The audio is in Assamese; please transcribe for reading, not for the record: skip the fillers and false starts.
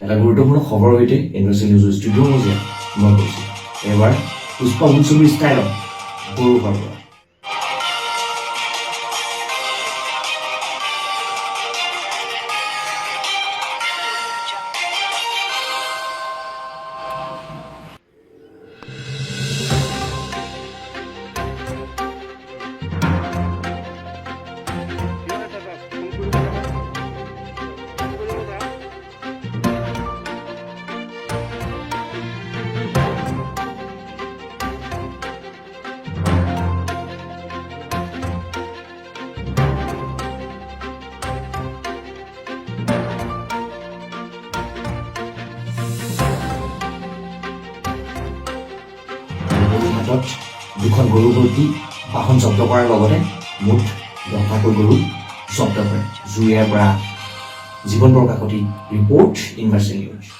এটা গুৰুত্বপূৰ্ণ খবৰৰ সৈতে ইউনিভাৰ্চিটি নিউজ ষ্টুডিঅ' মজিয়া মই কৈছোঁ এবাৰ পুষ্পা মুনচুমীৰ ষ্টাইলত বৰষুণৰ পৰা হাতত দুখন গৰু ভৰ্তি বাহন জব্দ কৰাৰ লগতে মুঠ 10টাকৈ গৰু জব্দ কৰে জুইয়াৰ পৰা জীৱন প্ৰকাশতি ৰিপৰ্ট ইউনিভাৰ্চিটি নিউজ